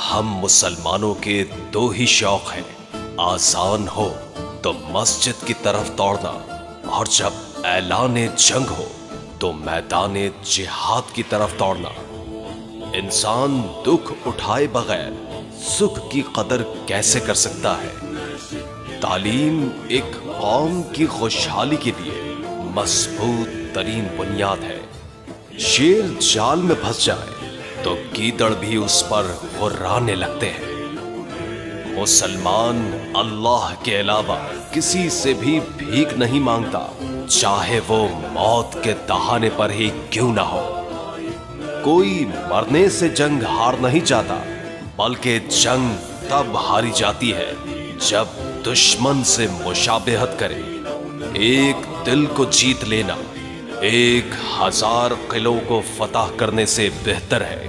ہم مسلمانوں کے دو ہی شوق ہیں، آذان ہو تو مسجد کی طرف دوڑنا، اور جب اعلان جنگ ہو تو میدان جہاد کی طرف دوڑنا۔ انسان دکھ اٹھائے بغیر سکھ کی قدر کیسے کر سکتا ہے؟ تعلیم ایک قوم کی خوشحالی کے لیے مضبوط ترین بنیاد ہے۔ شیر جال میں پھنس جائے تو گیدڑ بھی اس پر غرانے لگتے ہیں۔ مسلمان اللہ کے علاوہ کسی سے بھی بھیک نہیں مانگتا، چاہے وہ موت کے دہانے پر ہی کیوں نہ ہو۔ کوئی مرنے سے جنگ ہار نہیں جاتا، بلکہ جنگ تب ہاری جاتی ہے جب دشمن سے مشابہت کرے۔ ایک دل کو جیت لینا 1000 قلعوں کو فتح کرنے سے بہتر ہے۔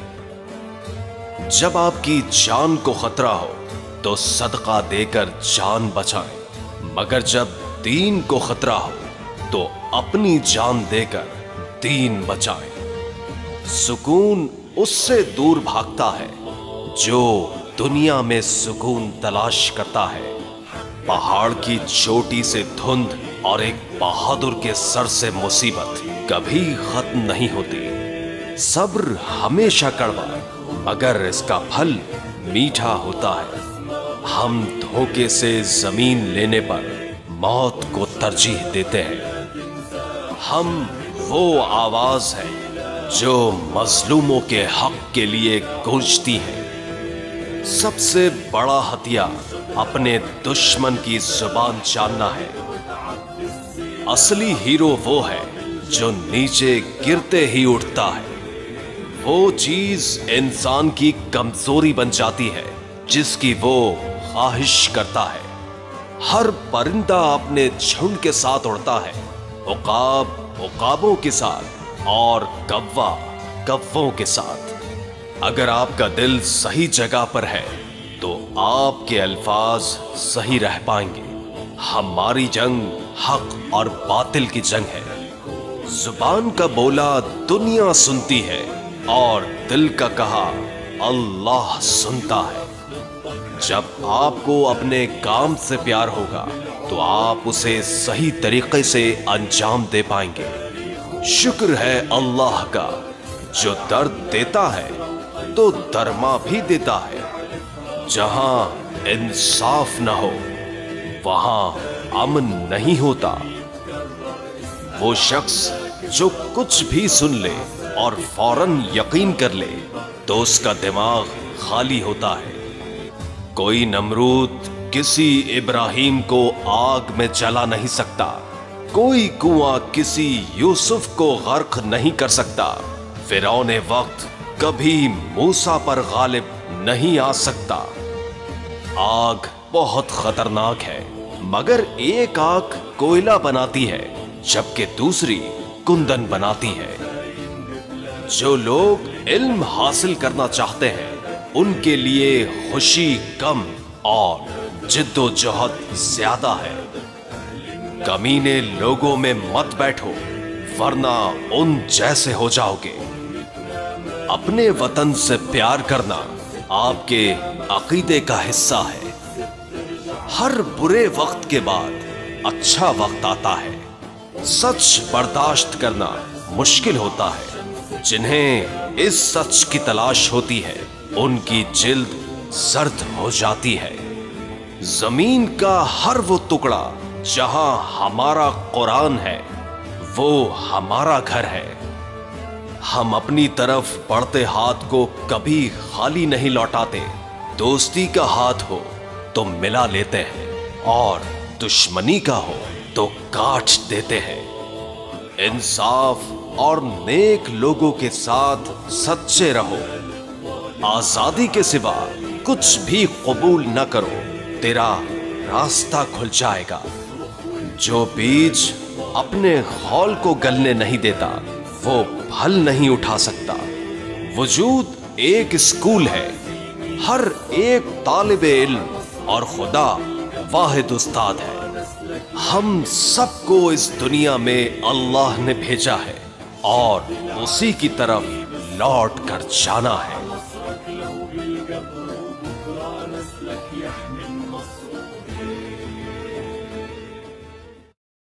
جب آپ کی جان کو خطرہ ہو تو صدقہ دے کر جان بچائیں، مگر جب دین کو خطرہ ہو تو اپنی جان دے کر دین بچائیں۔ سکون اس سے دور بھاگتا ہے جو دنیا میں سکون تلاش کرتا ہے۔ پہاڑ کی چوٹی سے دھند اور ایک بہادر کے سر سے مصیبت کبھی ختم نہیں ہوتی۔ صبر ہمیشہ کڑوا مگر اس کا پھل میٹھا ہوتا ہے۔ ہم دھوکے سے زمین لینے پر موت کو ترجیح دیتے ہیں۔ ہم وہ آواز ہے جو مظلوموں کے حق کے لیے گونجتی ہے۔ سب سے بڑا ہتھیار اپنے دشمن کی زبان جاننا ہے۔ اصلی ہیرو وہ ہے جو نیچے گرتے ہی اٹھتا ہے۔ وہ چیز انسان کی کمزوری بن جاتی ہے جس کی وہ خواہش کرتا ہے۔ ہر پرندہ اپنے جھنڈ کے ساتھ اڑتا ہے، عقاب عقابوں کے ساتھ اور کوا کووں کے ساتھ۔ اگر آپ کا دل صحیح جگہ پر ہے تو آپ کے الفاظ صحیح رہ پائیں گے۔ ہماری جنگ حق اور باطل کی جنگ ہے۔ زبان کا بولا دنیا سنتی ہے اور دل کا کہا اللہ سنتا ہے۔ جب آپ کو اپنے کام سے پیار ہوگا تو آپ اسے صحیح طریقے سے انجام دے پائیں گے۔ شکر ہے اللہ کا جو درد دیتا ہے تو درما بھی دیتا ہے۔ جہاں انصاف نہ ہو وہاں امن نہیں ہوتا۔ وہ شخص جو کچھ بھی سن لے اور فوراً یقین کر لے تو اس کا دماغ خالی ہوتا ہے۔ کوئی نمرود کسی ابراہیم کو آگ میں جلا نہیں سکتا، کوئی کنواں کسی یوسف کو غرق نہیں کر سکتا، فرعون وقت کبھی موسیٰ پر غالب نہیں آ سکتا۔ آگ بہت خطرناک ہے، مگر ایک آگ کوئلہ بناتی ہے جبکہ دوسری کندن بناتی ہے۔ جو لوگ علم حاصل کرنا چاہتے ہیں ان کے لیے خوشی کم اور جد و جہد زیادہ ہے۔ کمینے لوگوں میں مت بیٹھو ورنہ ان جیسے ہو جاؤ گے۔ اپنے وطن سے پیار کرنا آپ کے عقیدے کا حصہ ہے۔ ہر برے وقت کے بعد اچھا وقت آتا ہے۔ سچ برداشت کرنا مشکل ہوتا ہے۔ جنہیں اس سچ کی تلاش ہوتی ہے ان کی جلد زرد ہو جاتی ہے۔ زمین کا ہر وہ ٹکڑا جہاں ہمارا قرآن ہے وہ ہمارا گھر ہے۔ ہم اپنی طرف بڑھتے ہاتھ کو کبھی خالی نہیں لوٹاتے۔ دوستی کا ہاتھ ہو تو ملا لیتے ہیں اور دشمنی کا ہو تو کاٹ دیتے ہیں۔ انصاف اور نیک لوگوں کے ساتھ سچے رہو۔ آزادی کے سوا کچھ بھی قبول نہ کرو، تیرا راستہ کھل جائے گا۔ جو بیج اپنے خول کو گلنے نہیں دیتا وہ پھل نہیں اٹھا سکتا۔ وجود ایک اسکول ہے، ہر ایک طالب علم اور خدا واحد استاد ہے۔ ہم سب کو اس دنیا میں اللہ نے بھیجا ہے اور اسی کی طرف لوٹ کر جانا ہے۔ يطلع نسلك يحمي المصروف.